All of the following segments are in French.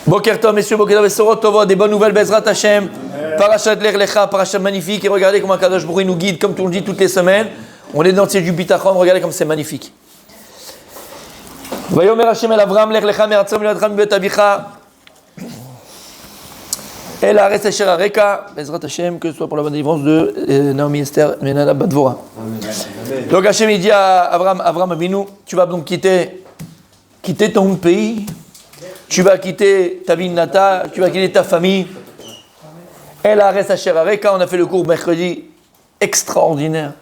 Boker Tov, messieurs, Boker Tov, Besorot Tovot, des bonnes nouvelles, Bezrat Hashem, Parashat Lech Lecha, Parashat magnifique, et regardez comment Kadosh Baruch Hu nous guide, comme on le dit toutes les semaines, on est dans le ciel du Bitachon, regardez comme c'est magnifique. Vayomer Hashem el Avram, Lech Lecha, Meratzom, Miladram, Bet Avicha, El Haaretz Asher Hareka, Bezrat Hashem, que ce soit pour la bonne délivrance de Naomi Esther, Menada Badvora. Donc Hashem il dit à Avram Avinu, tu vas donc quitter ton pays, tu vas quitter ta ville natale, tu vas quitter ta famille. El Haaretz Asher Hareka, on a fait le cours mercredi, extraordinaire.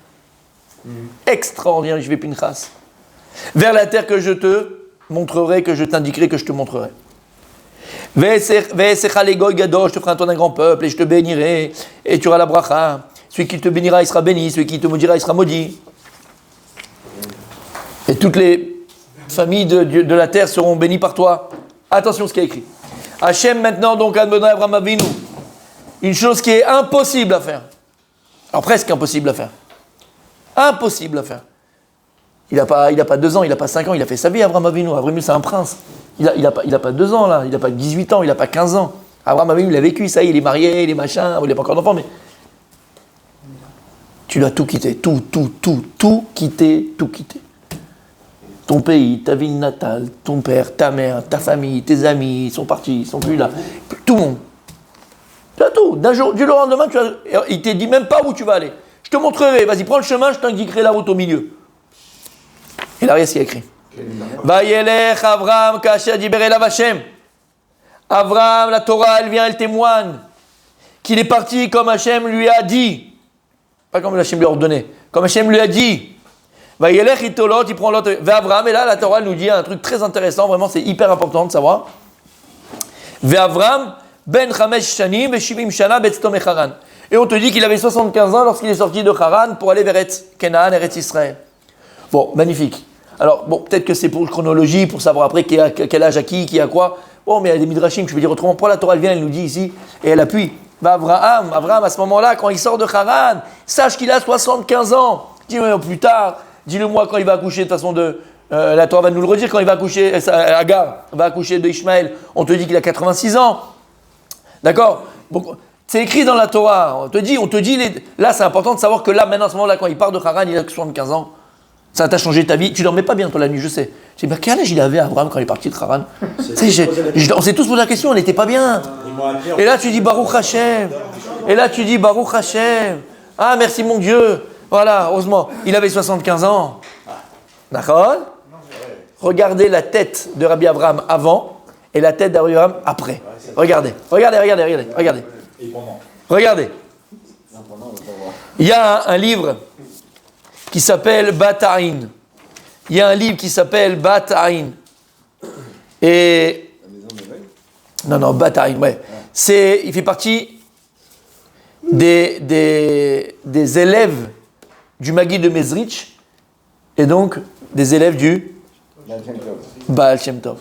Extraordinaire, je vais Pinchas. Vers la terre que je te montrerai, que je t'indiquerai, que je te montrerai. Ve'esecha legoy gadol, je te ferai un ton d'un grand peuple et je te bénirai et tu auras la bracha. Celui qui te bénira, il sera béni. Celui qui te maudira, il sera maudit. Et toutes les familles de la terre seront bénies par toi. Attention ce qui est écrit. Hachem maintenant donc a donné à Abraham Avinu une chose qui est impossible à faire. Alors presque impossible à faire. Impossible à faire. Il n'a pas 2 ans, il n'a pas 5 ans, il a fait sa vie, Abraham Avinu. Abraham Avinu, c'est un prince. Il n'a pas 2 ans, là. Il n'a pas 18 ans, il n'a pas 15 ans. Abraham Avinu, il a vécu, ça y est, il est marié, il est machin, il n'a pas encore d'enfant, mais... Tu dois tout quitter. Tout quitter. Ton pays, ta ville natale, ton père, ta mère, ta famille, tes amis, ils sont partis, ils sont plus là. Tout le monde. Tu as tout. Du jour au lendemain, il ne te dit même pas où tu vas aller. Je te montrerai, vas-y, prends le chemin, je t'indiquerai la route au milieu. Et là, il y a ce qui est écrit. Vayelech Avram kasher diber elav Hashem. Avram, la Torah, elle vient, elle témoigne qu'il est parti comme Hashem lui a dit. Pas comme Hashem lui a ordonné. Comme Hashem lui a dit. Vayelech itolot, il prend l'autre. Ve'Avram, et là, la Torah nous dit un truc très intéressant, vraiment, c'est hyper important de savoir. Ve'Avram, ben chamesh shanim, ve'shivim shana, betztom echaran. Et on te dit qu'il avait 75 ans lorsqu'il est sorti de Haran pour aller vers Canaan, Eretz Israël. Bon, magnifique. Alors, bon, peut-être que c'est pour chronologie, pour savoir après quel âge à qui a quoi. Bon, mais il y a des midrashim, je veux dire autrement. Pour la Torah, elle vient, elle nous dit ici, et elle appuie. Abraham, à ce moment-là, quand il sort de Haran, sache qu'il a 75 ans. Dis-le plus tard, dis-le-moi quand il va accoucher, de toute façon, la Torah va nous le redire, quand il va accoucher, Agar va accoucher de Ishmaël, on te dit qu'il a 86 ans. D'accord? Bon, c'est écrit dans la Torah. On te dit, là, c'est important de savoir que là, maintenant, à ce moment-là, quand il part de Haran, il a 75 ans. Ça t'a changé ta vie. Tu dormais pas bien, toi, la nuit, je sais. Je dis, mais quel âge il avait, Abraham, quand il est parti de Haran? On s'est tous posé la question, on n'était pas bien. Et là, tu dis, Baruch Hashem. Ah, merci, mon Dieu. Voilà, heureusement. Il avait 75 ans. D'accord? Regardez la tête de Rabbi Abraham avant et la tête de Rabbi Abraham après. Regardez. Il y a un livre qui s'appelle Bat Ain. Et... Non, Bat Ain, ouais. Il fait partie des élèves du Maguid de Mezrich et donc des élèves du Baal Shem Tov.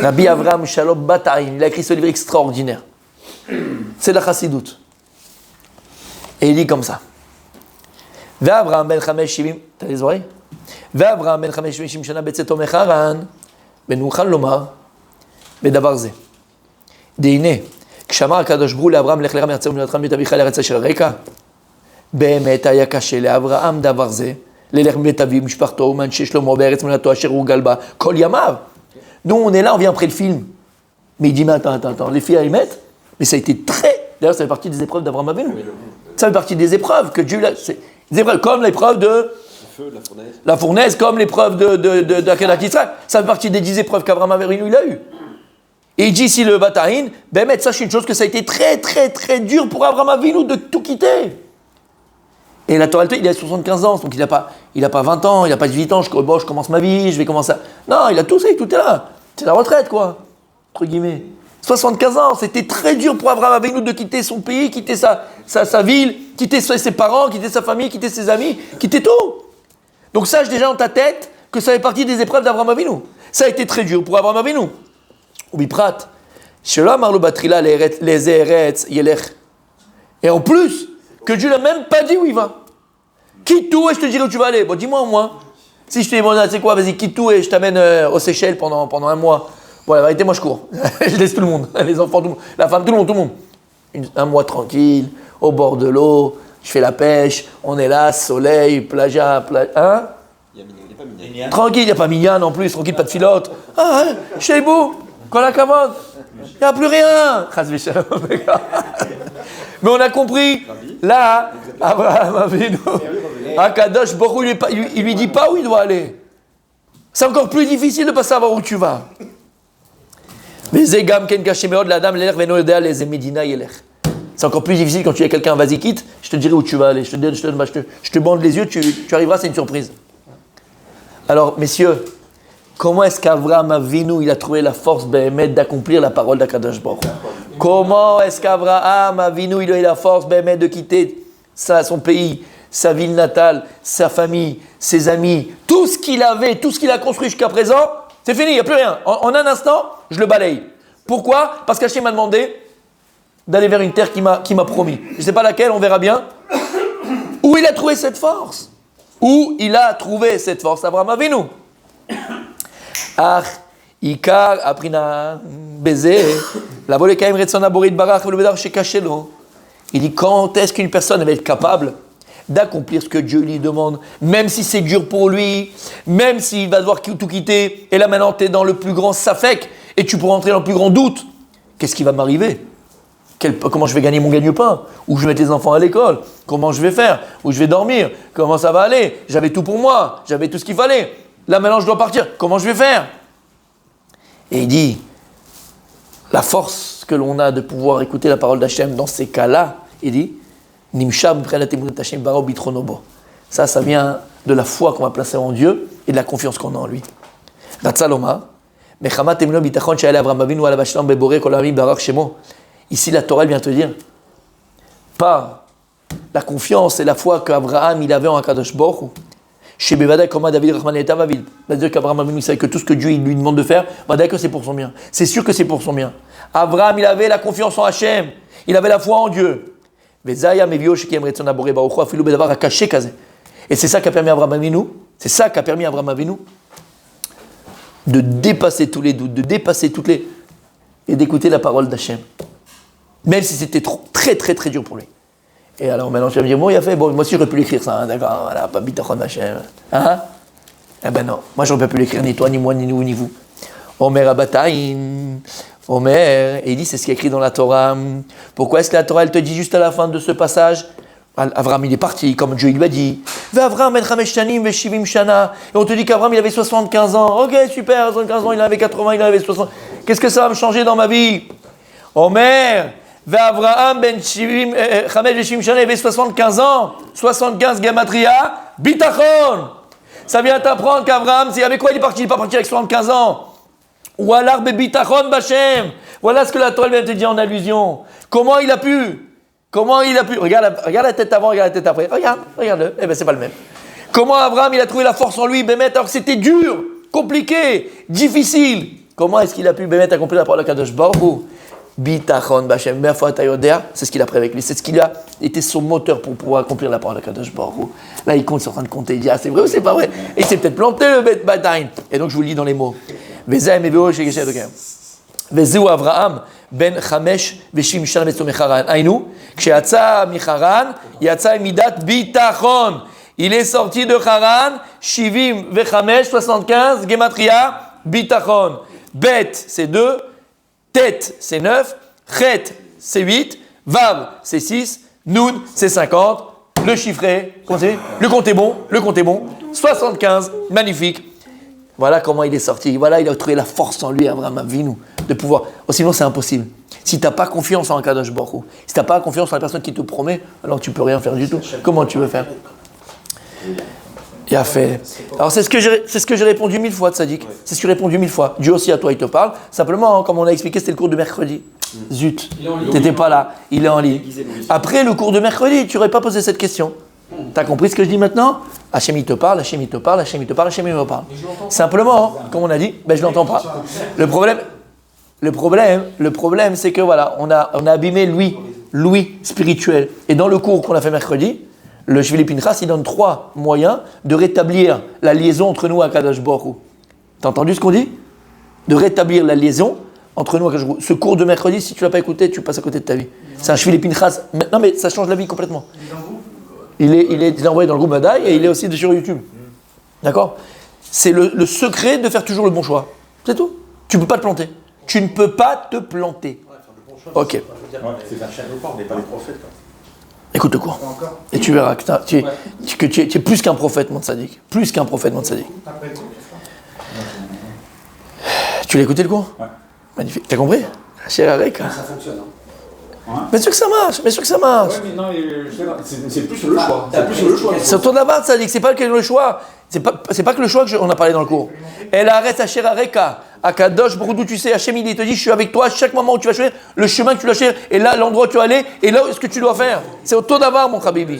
Rabbi Avraham Shalom Bat Ain, il a écrit ce livre extraordinaire. C'est la Chassidut. Et il dit comme ça. Ve'Avraham ben Chamesh Shivim, t'as les oreilles? Ve'Avraham ben Chamesh Shivim Shana betzeto mecharan, ben uchal lomar, bedavar ze. Deine, כשאמר הקדוש ברוך הוא לאברהם לך לך מארצך וממולדתך מבית אביך לארץ אשר אראך, באמת היה קשה לאברהם דבר זה, ללך מבית אביו משפחתו ומאנשי שלמה בארץ מולדתו אשר הוא גל בה כל ימיו. Nous on est là, on vient après le film. Mais il dit mais attends, les filles elles mettent, mais ça a été très... D'ailleurs ça fait partie des épreuves d'Abraham Avinu. Ça fait partie des épreuves que Dieu... Des épreuves comme l'épreuve de... La fournaise, comme l'épreuve de Akedat Yitzhak. Ça fait partie des 10 épreuves qu'Abraham Avinu il a eues. Et il dit ici le Bataïn, ben sache une chose que ça a été très très très dur pour Abraham Avinu de tout quitter. Et la Torah, il a 75 ans, donc il n'a pas 20 ans, il n'a pas 18 ans, je commence ma vie, je vais commencer à... Non, il a tout ça, tout est là. C'est la retraite, quoi, entre guillemets. 75 ans, c'était très dur pour Abraham Avinu de quitter son pays, quitter sa ville, quitter ses parents, quitter sa famille, quitter ses amis, quitter tout. Donc sache déjà dans ta tête que ça fait partie des épreuves d'Abraham Avinu. Ça a été très dur pour Abraham Avinu. Ubiprat, Shelo Amar lo Batrila les Eretz Yelech. Et en plus, que Dieu n'a même pas dit où il va. Quitte tout et je te dirai où tu vas aller. Bon, dis-moi au moins. Si je te demande, c'est quoi, vas-y, quitte tout et je t'amène aux Seychelles pendant un mois. Bon, la vérité, moi je cours. Je laisse tout le monde, les enfants, tout le monde, la femme, tout le monde. Un mois tranquille, au bord de l'eau, je fais la pêche, on est là, soleil, playa, hein? Il n'est pas minyan. Tranquille, il n'y a pas minyan en plus, tranquille, pas de filote. Ah, hein, chez vous, quand la commande, il n'y a plus rien. Mais on a compris, là, Abraham Avinu, Akadosh Baruch Hu, il lui dit pas où il doit aller. C'est encore plus difficile de ne pas savoir où tu vas. C'est encore plus difficile quand tu es quelqu'un, vas-y quitte, je te dirai où tu vas aller, je te bande les yeux, tu arriveras, c'est une surprise. Alors, messieurs, comment est-ce qu'Avraham Avinu, il a trouvé la force d'accomplir la parole d'Akadosh Baruch Hu? Comment est-ce qu'Avraham Avinu, il a eu la force de quitter son pays, sa ville natale, sa famille, ses amis, tout ce qu'il avait, tout ce qu'il a construit jusqu'à présent, c'est fini, il n'y a plus rien. En un instant, je le balaye. Pourquoi? Parce qu'Hachem m'a demandé d'aller vers une terre qui m'a promis. Je ne sais pas laquelle, on verra bien. Où il a trouvé cette force? Où il a trouvé cette force? Avraham Avinu. Ah, Ikar, Aprina, Baiser, la Volekaim Retsona Borit Barach, le Bédar chez Kachelo. Il dit quand est-ce qu'une personne va être capable d'accomplir ce que Dieu lui demande, même si c'est dur pour lui, même s'il va devoir tout quitter, et là maintenant tu es dans le plus grand safek, et tu pourras entrer dans le plus grand doute. Qu'est-ce qui va m'arriver? Comment je vais gagner mon gagne-pain? Où je vais mettre les enfants à l'école? Comment je vais faire? Où je vais dormir? Comment ça va aller? J'avais tout pour moi, j'avais tout ce qu'il fallait. Là maintenant je dois partir, comment je vais faire? Et il dit, la force que l'on a de pouvoir écouter la parole d'Hachem dans ces cas-là, il dit, ça vient de la foi qu'on va placer en Dieu et de la confiance qu'on a en lui. Ici, la Torah vient te dire, par la confiance et la foi qu'Abraham il avait en Akadosh Baruch Hu, chez Bevadai, comme David Rahman et Tavavid, c'est-à-dire qu'Abraham il savait que tout ce que Dieu il lui demande de faire, que c'est pour son bien. C'est sûr que c'est pour son bien. Abraham, il avait la confiance en Hachem, il avait la foi en Dieu. Et c'est ça qui a permis à Abraham Avinu, de dépasser tous les doutes, de dépasser et d'écouter la parole d'Hachem. Même si c'était très très très dur pour lui. Et alors maintenant, je vais me dire, bon, il a fait, bon, moi aussi j'aurais pu l'écrire ça, hein, d'accord, voilà, pas bitachon Hachem. Hein? Eh ben non, moi j'aurais pas pu l'écrire, ni toi, ni moi, ni nous, ni vous. Omer Abataïn, Omer, et il dit, c'est ce qui est écrit dans la Torah. Pourquoi est-ce que la Torah, elle te dit juste à la fin de ce passage, Avraham, il est parti, comme Dieu il lui a dit. Et on te dit qu'Avraham, il avait 75 ans. Ok, super, 75 ans, il avait 80, il avait 60. Qu'est-ce que ça va me changer dans ma vie? Omer, Avraham ben Shivim, Chamesh ben Shivim Shana, il avait 75 ans. 75 Gematria, Bitachon. Ça vient t'apprendre qu'Avraham, c'est avec quoi il est parti? Il n'est pas parti avec 75 ans. Ou alors Bitachon Bachem. Voilà ce que la Torah vient te dire en allusion. Comment il a pu? Regarde la tête avant, regarde la tête après. Regarde-le. Eh bien, c'est pas le même. Comment Abraham, il a trouvé la force en lui, Bémet, alors que c'était dur, compliqué, difficile. Comment est-ce qu'il a pu, Bémet, accomplir la parole de Kadosh Baruch Hu? Bitachon Bachem, Me'afot Hayodea, c'est ce qu'il a pris avec lui. C'est ce qui a été son moteur pour pouvoir accomplir la parole de Kadosh Baruch Hu. Là, il compte, il est en train de compter. Il dit, ah, c'est vrai ou c'est pas vrai? Et il s'est peut-être planté, le Bet Bataïn. Et donc, je vous le lis dans les mots. Vezem et Veo, chez Vezeu Avraham ben Chamesh veshim shana betzomei Haran. Aïnou, ksheatza micharan, yatza midat bitachon. Il est sorti de Haran, shivim vechamesh, 75, gematria, bitachon. Bet, c'est 2, tet, c'est 9, chet, c'est 8, vav, c'est 6, noun, c'est 50. Le chiffré, comment c'est? Le compte est bon, 75, magnifique. Voilà comment il est sorti. Voilà, il a trouvé la force en lui, Abraham Avinu, de pouvoir. Oh, sinon, c'est impossible. Si tu n'as pas confiance en Akadosh Baruch Hu, si tu n'as pas confiance en la personne qui te promet, alors tu ne peux rien faire du tout. Comment tu veux faire? Il a fait. Alors, c'est ce que j'ai répondu 1000 fois, Tzadik. C'est ce que j'ai répondu 1000 fois. Dieu aussi à toi, il te parle. Simplement, comme on a expliqué, c'était le cours de mercredi. Zut, tu n'étais pas là. Il est en ligne. Après le cours de mercredi, tu n'aurais pas posé cette question. T'as compris ce que je dis maintenant? Hachem il te parle, Hachem il te parle, Hachem il te parle, Hachem il me parle. Simplement, comme on a dit, je ne l'entends pas. Le problème, c'est que voilà, on a abîmé l'ouïe spirituel. Et dans le cours qu'on a fait mercredi, le Shvili Pinchas, il donne 3 moyens de rétablir la liaison entre nous et Kadosh Baruch Hu. T'as entendu ce qu'on dit? de rétablir la liaison entre nous et Akadosh Baruch Hu. Ce cours de mercredi, si tu ne l'as pas écouté, tu passes à côté de ta vie. C'est un Shvili Pinchas. Non, mais ça change la vie complètement. Il est envoyé dans le groupe Madaï et il est aussi sur YouTube. D'accord? C'est le secret de faire toujours le bon choix. C'est tout. Tu ne peux pas te planter. Tu ne peux pas te planter. Ok. C'est faire chien au corps, mais pas les prophètes. Écoute le cours. Et tu verras que tu es plus qu'un prophète, mon tzaddik. Plus qu'un prophète, mon tzaddik. Tu l'as écouté le cours? Ouais. Magnifique. T'as compris? Cher Arek. Ça fonctionne. Hein. Bien sûr que ça marche. Bien sûr que ça marche. Ouais, mais non, c'est plus sur le choix. C'est plus sur le choix. C'est ton abat, tzaddik. C'est pas que le choix. C'est pas que le choix qu'on a parlé dans le cours. Elle arrête à Cher Areka. À Kadosh, beaucoup d'où tu sais, Hachem, il te dit, je suis avec toi à chaque moment où tu vas choisir, le chemin que tu dois choisir, et là, l'endroit où tu vas aller, et là, ce que tu dois faire. C'est au taux d'avoir, mon Khabibi.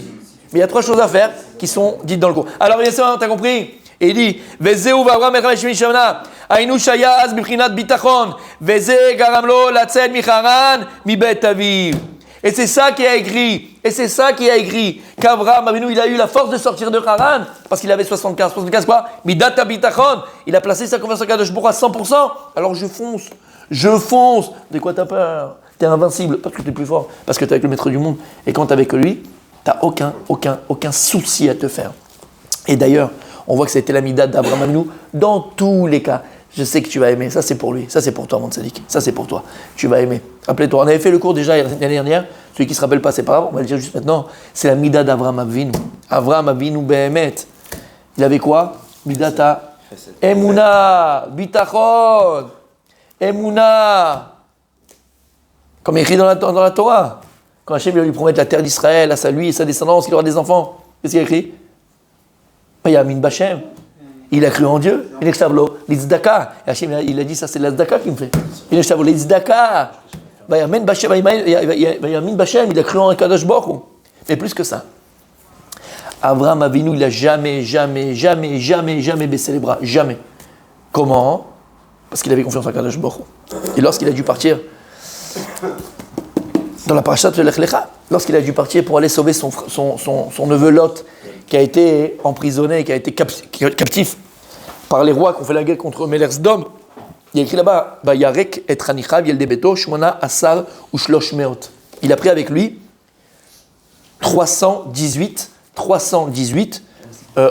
Mais il y a 3 choses à faire qui sont dites dans le cours. Alors, bien sûr, t'as compris? Et il dit, Vezeu v'avram echam shemi shamna, ainu shaya az b'chinat bitachon, veze garamlo latzet micharan mibet aviv. Et c'est ça qui a écrit. Et c'est ça qui a écrit. Qu'Abraham Avinu, il a eu la force de sortir de Haran parce qu'il avait 75. 75 quoi? Midat habitachon. Il a placé sa confiance en Kadosh Baruch Hu à 100%. Alors je fonce. Je fonce. De quoi t'as peur? T'es invincible. Parce que t'es plus fort. Parce que t'es avec le maître du monde. Et quand t'es avec lui, t'as aucun souci à te faire. Et d'ailleurs, on voit que c'était la midat d'Abraham Avinu dans tous les cas. Je sais que tu vas aimer. Ça, c'est pour lui. Ça, c'est pour toi, mon tzaddik. Ça, c'est pour toi. Tu vas aimer. Rappelez-toi, on avait fait le cours déjà l'année dernière. Celui qui ne se rappelle pas, c'est pas grave. On va le dire juste maintenant. C'est la mida d'Avraham Avinu. Avraham Avinu Behemet. Il avait quoi? Midata. Emouna. Bitachon. Emouna. Comme écrit dans la Torah. Quand Hachem lui promet la terre d'Israël à lui et sa descendance, il aura des enfants. Qu'est-ce qu'il a écrit? Yamin Bachem. Il a cru en Dieu. Il a dit ça, c'est l'Azdaka qui me fait. Il a dit l'Azdaka. Yamin Bachem, il a cru en Kadosh Baruch Hu. Mais plus que ça. Avraham Avinu, il n'a jamais baissé les bras. Jamais. Comment? Parce qu'il avait confiance en Kadosh Baruch Hu. Et lorsqu'il a dû partir, dans la parashat de Lech Lecha, lorsqu'il a dû partir pour aller sauver son neveu Lot, qui a été emprisonné, qui a été captif par les rois qui ont fait la guerre contre Melech Sdom, il y a écrit là-bas, Yarek et Ranichav yel debeto shmona asar ushlosh meot. Il a pris avec lui 318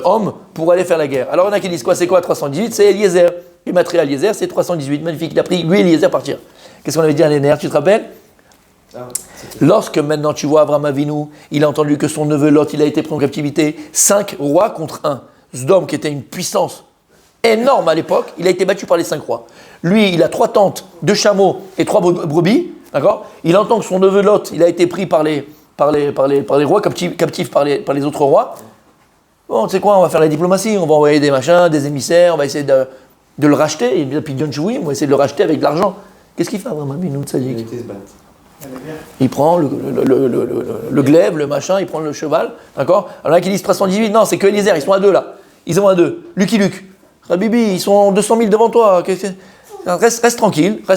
hommes pour aller faire la guerre. Alors on a qui disent quoi? C'est quoi 318? C'est Eliezer. Il m'a pris Eliezer, c'est 318. Magnifique. Il a pris lui Eliezer partir. Qu'est-ce qu'on avait dit à l'année dernière? Tu te rappelles? Lorsque maintenant tu vois Avraham Avinu, il a entendu que son neveu Lot, il a été pris en captivité, 5 rois contre 1. Sdom, qui était une puissance énorme à l'époque, il a été battu par les 5 rois. Lui, il a 3 tentes, 2 chameaux et 3 brebis, d'accord? Il entend que son neveu Lot, il a été pris par les rois, captifs par les autres rois. Bon, tu sais quoi, on va faire la diplomatie, on va envoyer des machins, des émissaires, on va essayer de le racheter, et puis John Chouim, on va essayer de le racheter avec de l'argent. Qu'est-ce qu'il fait Avraham Avinu, tzaddik? Il prend le glaive, le machin, il prend le cheval, d'accord? Alors là qui disent 318, non, c'est que Eliezer, ils sont à 2 là. Ils sont à 2. Lucky Luke. Rabibi, ils sont 200 000 devant toi. Reste tranquille. On va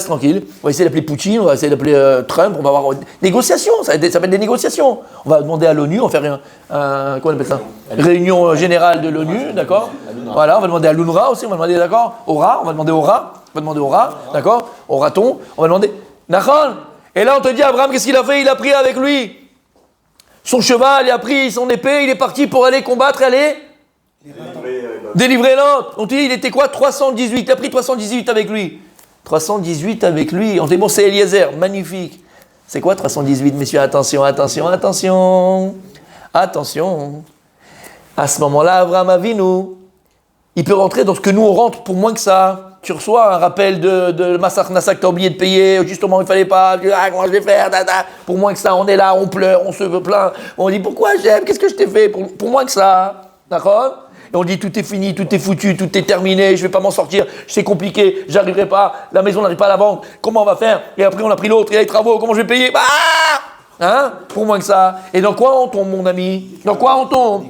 essayer d'appeler Poutine, on va essayer d'appeler Trump, on va avoir négociations, ça va être des négociations. On va demander à l'ONU, on va faire comment on appelle ça? Réunion générale de l'ONU, d'accord? Voilà, on va demander à l'UNRWA aussi, on va demander, d'accord? On va demander au rat, d'accord? Au raton, on va demander. Nachon. Et là, on te dit, Abraham, qu'est-ce qu'il a fait? Il a pris avec lui son cheval, il a pris son épée, il est parti pour aller combattre et aller délivrer l'autre. On te dit, il était quoi? 318. Il a pris 318 avec lui. 318 avec lui. On te dit, bon, c'est Eliezer. Magnifique. C'est quoi 318, messieurs? Attention. À ce moment-là, Abraham Avinu, il peut rentrer dans ce que nous, on rentre pour moins que ça. Tu reçois un rappel de Massach Nassa que tu as oublié de payer, justement il ne fallait pas, comment je vais faire, pour moins que ça, on est là, on pleure, on se veut plaint, on dit pourquoi j'aime, qu'est-ce que je t'ai fait, pour moins que ça, d'accord? Et on dit tout est fini, tout est foutu, tout est terminé, je ne vais pas m'en sortir, c'est compliqué, j'arriverai pas, la maison n'arrive pas à la vendre, comment on va faire? Et après on a pris l'autre, il y a les travaux, comment je vais payer? Pour moins que ça. Et dans quoi on tombe, mon ami? Dans quoi on tombe?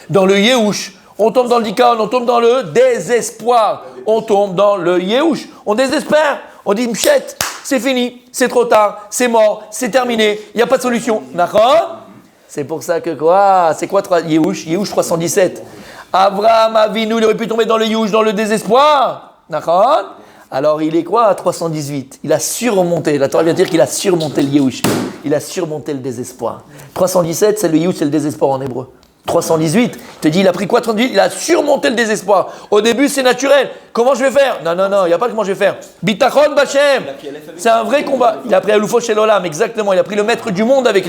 Dans le Yehush. On tombe dans le dikaon, on tombe dans le désespoir. On tombe dans le Yehush. On désespère. On dit, mchette, c'est fini, c'est trop tard, c'est mort, c'est terminé, il n'y a pas de solution. D'accord? C'est pour ça que quoi? C'est quoi Yehush? Yehush 317. Avraham Avinu, il aurait pu tomber dans le Yehush, dans le désespoir. D'accord? Alors il est quoi à 318? Il a surmonté, la Torah vient dire qu'il a surmonté le Yehush. Il a surmonté le désespoir. 317, c'est le Yehush, c'est le désespoir en hébreu. 318, il te dit, il a pris quoi 318? Il a surmonté le désespoir. Au début, c'est naturel. Comment je vais faire? Non, il n'y a pas de comment je vais faire. Bitachon Bachem. C'est un vrai combat. Il a pris Aloufo Shel Olam, exactement. Il a pris le maître du monde avec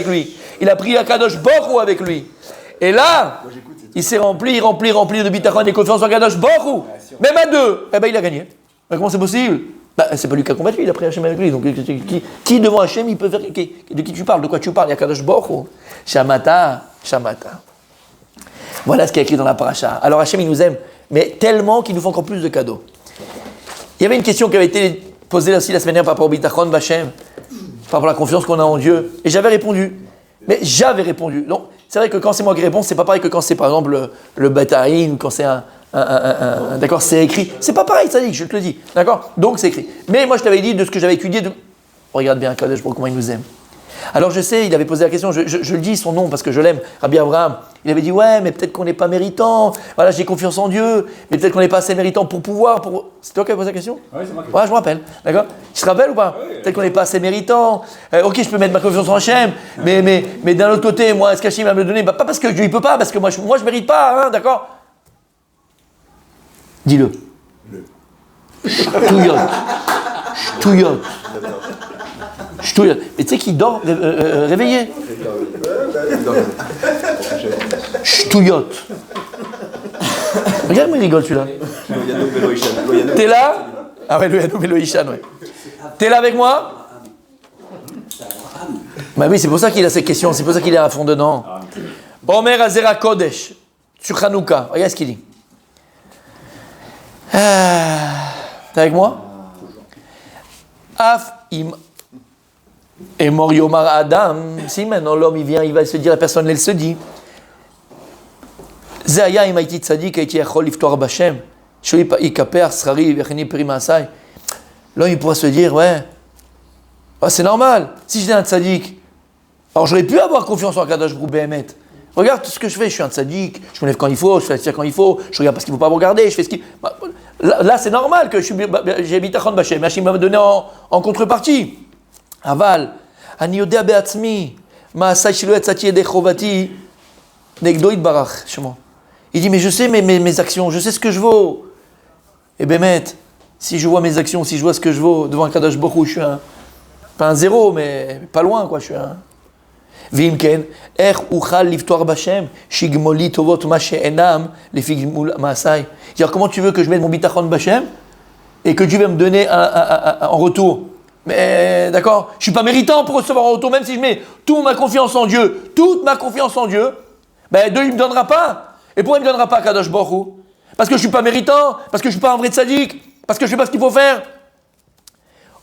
lui. Il a pris Akadosh Borou avec lui. Et là, il s'est rempli de Bitachon et confiance en Akadosh Borou. Même à deux, eh ben, il a gagné. Mais comment c'est possible? C'est pas lui qui a combattu, il a pris Hachem avec lui. Donc, qui devant Hachem, il peut faire. De qui tu parles? De quoi tu parles? Il y a Kadosh Borou. Shamata. Voilà ce qui est écrit dans la paracha. Alors Hachem, il nous aime, mais tellement qu'il nous fait encore plus de cadeaux. Il y avait une question qui avait été posée aussi la semaine dernière par rapport au Bitachon Bachem, par rapport à la confiance qu'on a en Dieu. Et j'avais répondu. Donc, c'est vrai que quand c'est moi qui réponds, c'est pas pareil que quand c'est par exemple le Bataïn, quand c'est d'accord, c'est écrit. C'est pas pareil, ça dit, je te le dis. D'accord? Donc c'est écrit. Mais moi, je t'avais dit de ce que j'avais étudié. Regarde bien, Kadesh, pour comment il nous aime. Alors je sais, il avait posé la question, je le dis son nom parce que je l'aime, Rabbi Abraham. Il avait dit, ouais, mais peut-être qu'on n'est pas méritant. Voilà, j'ai confiance en Dieu, mais peut-être qu'on n'est pas assez méritant pour pouvoir. C'est toi qui as posé la question? Oui, c'est moi qui. Ouais, je me rappelle. D'accord? Tu te rappelles ou pas? Oui. Peut-être qu'on n'est pas assez méritant. Ok, je peux mettre ma confiance en Hachem, mais d'un autre côté, moi, est-ce qu'Hachem va me le donner? Pas parce que Dieu, il peut pas, parce que moi, je mérite pas, hein, d'accord? Dis-le. Touillotte. Mais tu sais qu'il dort réveillé. Touillotte. Regarde, moi, il rigole celui-là. T'es là? Ah ouais, Loyanou Meloïchan, ouais. T'es là avec moi? Bah oui, c'est pour ça qu'il a ces questions, c'est pour ça qu'il est à fond dedans. Omer Azera Kodesh, sur Hanouka. Regarde ce qu'il dit. T'es avec moi? Af im et mort Yomar Adam. Si maintenant l'homme il vient, il va se dire, la personne elle se dit. Zaya im haiti tzadik haiti yachol liftor b'Hashem. Shoi ikaper srari v'cheni peri ma'asai. L'homme il pourra se dire, ouais, c'est normal. Si j'étais un tzadik, alors j'aurais pu avoir confiance en Kadosh Brou Behemet. Regarde tout ce que je fais, je suis un tzadik, je me lève quand il faut, je fais la tir quand il faut, je regarde parce qu'il ne faut pas me regarder, je fais ce qu'il... Là, c'est normal que j'ai bitachon b'Hashem, Hachem m'a donné en contrepartie. Aval, ani yodea be'atzmi, ma'asai shelo yatzati yedei chovati, negdo yitbarach, shemo. Il dit, mais je sais mes actions, je sais ce que je vaux. Et Bémet, si je vois mes actions, si je vois ce que je vaux devant un Kadosh Borou, je suis pas un zéro, mais pas loin, quoi, je suis un... Vimken, uchal liftoar b'Hashem, shigmoli tovot ma she'enam, lefigmul ma'asai. C'est-à-dire, comment tu veux que je mette mon bitachon b'Hashem et que Dieu va me donner en retour? Mais d'accord, je suis pas méritant pour recevoir en retour, même si je mets toute ma confiance en Dieu, ben Dieu il me donnera pas. Et pourquoi il me donnera pas Kadosh Borou? Parce que je suis pas méritant, parce que je suis pas un vrai tzaddik, parce que je sais pas ce qu'il faut faire.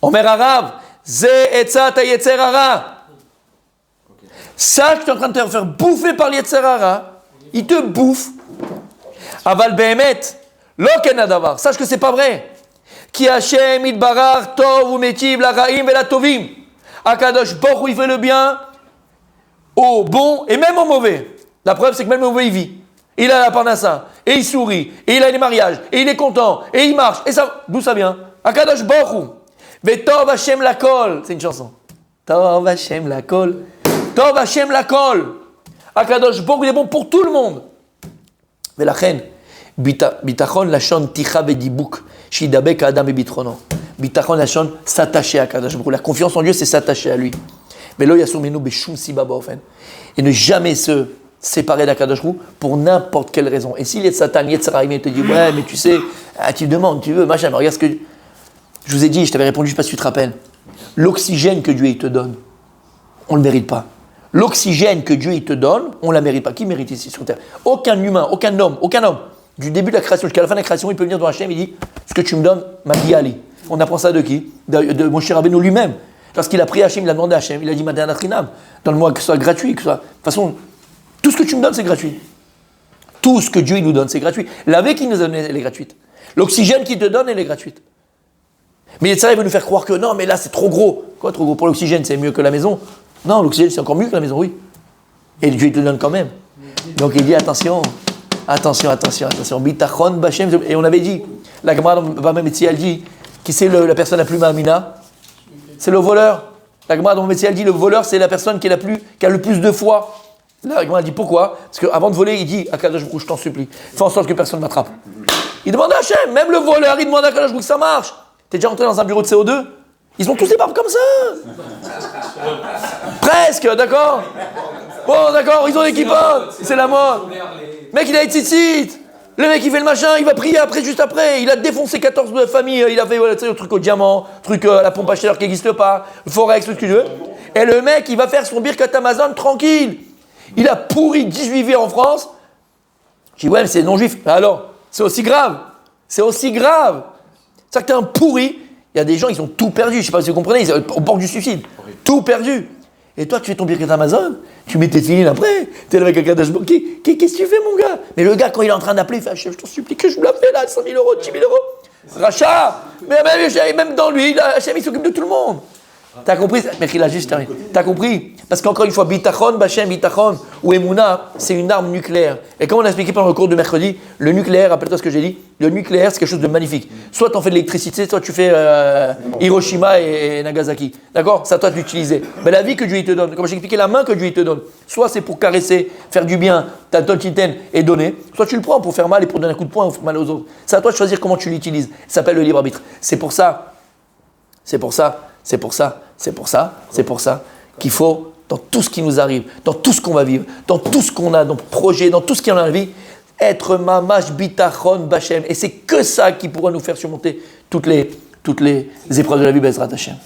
Omer Arav, ze etzat yetzer hara. Sache que tu es en train de te faire bouffer par l'Yetzer Hara. Il te bouffe. Aval Behemet, lo ken hadavar. Sache que c'est pas vrai. Ki Hashem itbarach tov umetiv la ra'im ve la tovim. Akadosh Borou il fait le bien au bon et même au mauvais. La preuve c'est que même au mauvais il vit. Il a la parnassa et il sourit et il a les mariages et il est content et il marche et ça d'où ça vient? Akadosh Borou. Ve tov Hashem lakol. C'est une chanson. Tov Hashem lakol. Tov Hashem lakol. Akadosh Borou, il est bon pour tout le monde. Mais la reine, bitachon lachon ticha vedibuk, shidabek adam et bitrono. Bitachon lachon s'attacher à Akadosh Borou. La confiance en Dieu, c'est s'attacher à lui. Mais lo yasumenu beshum siba baofen. Et ne jamais se séparer d'Akadosh Borou pour n'importe quelle raison. Et s'il est Satan, Yetzirah, il te dit, ouais, mais tu sais, tu demandes, tu veux, machin, mais regarde ce que je vous ai dit, je t'avais répondu, je ne sais pas si tu te rappelles. L'oxygène que Dieu il te donne, on ne le mérite pas. L'oxygène que Dieu il te donne, on ne la mérite pas. Qui mérite ici sur terre? Aucun humain, aucun homme, du début de la création jusqu'à la fin de la création, il peut venir devant Hachem, il dit, ce que tu me donnes, Madi Ali. On apprend ça de qui? De Moshe Rabbeinu lui-même. Lorsqu'il a pris Hachem, il a demandé à Hachem, il a dit, Madana Trinam, donne-moi que ce soit gratuit, que ce soit... De toute façon, tout ce que tu me donnes, c'est gratuit. Tout ce que Dieu il nous donne, c'est gratuit. La vie qu'il nous donne, elle est gratuite. L'oxygène qu'il te donne, elle est gratuite. Mais ça, il veut nous faire croire que non, mais là, c'est trop gros. Quoi, trop gros? Pour l'oxygène, c'est mieux que la maison. Non, l'oxygène, c'est encore mieux que la maison, oui. Et Dieu, il te le donne quand même. Donc, il dit, attention. Bitachon b'Hashem. Et on avait dit, la Gemara Bava Metzia, elle dit, Qui c'est la personne la plus ma'amina? C'est le voleur. La Gemara dans le métier, elle dit le voleur, c'est la personne qui a le plus de foi. La Gemara dit pourquoi? Parce qu'avant de voler, il dit à Kadosh Baruch Hu, je t'en supplie, fais en sorte que personne ne m'attrape. Il demande à Hachem, même le voleur, il demande à Kadosh Baruch Hu que ça marche. T'es déjà rentré dans un bureau de CO2? Ils ont tous des barbes comme ça. Presque, d'accord? Bon, d'accord, ils ont des kippas, c'est la mode. Mec, il a été tzitzit. Le mec, il fait le machin, il va prier après, juste après. Il a défoncé 14 familles. Il a fait le truc au diamant, truc à la pompe à chaleur qui n'existe pas, le Forex, tout ce que tu veux. Et le mec, il va faire son Birkat Amazon tranquille. Il a pourri 18 vies en France. Je dis, ouais, mais c'est non-juif. Alors, c'est aussi grave. C'est aussi grave. C'est-à-dire que t'es un pourri. Il y a des gens, ils ont tout perdu. Je ne sais pas si vous comprenez, ils sont au bord du suicide. Tout perdu. Et toi, tu fais ton Birkat Amazon, tu mets tes filines après, tu es là avec un Kadosh Baruch Hu. Qu'est-ce que tu fais, mon gars? Mais le gars, quand il est en train d'appeler, il fait Hachem, je t'en supplie que je me la fais là, 100 000 euros, 10 000 euros. Rachat. Mais même dans lui, Hachem, il s'occupe de tout le monde. T'as compris? Mais il a juste terminé. T'as compris? Parce qu'encore une fois, bitachon, bachem, bitachon ou emuna, c'est une arme nucléaire. Et comme on a expliqué pendant le cours de mercredi, le nucléaire, rappelle-toi ce que j'ai dit, le nucléaire, c'est quelque chose de magnifique. Soit t'en fais de l'électricité, soit tu fais Hiroshima et Nagasaki. D'accord? C'est à toi de l'utiliser. Mais la vie que Dieu te donne, comme j'ai expliqué, la main que Dieu te donne, soit c'est pour caresser, faire du bien, t'as ton titen et donner, soit tu le prends pour faire mal et pour donner un coup de poing ou faire mal aux autres. C'est à toi de choisir comment tu l'utilises. Ça s'appelle le libre arbitre. C'est pour ça qu'il faut, dans tout ce qui nous arrive, dans tout ce qu'on va vivre, dans tout ce qu'on a, dans le projet, dans tout ce qui est dans la vie, être mamash bitachon bachem. Et c'est que ça qui pourra nous faire surmonter toutes les épreuves de la vie, Bezrat Hashem.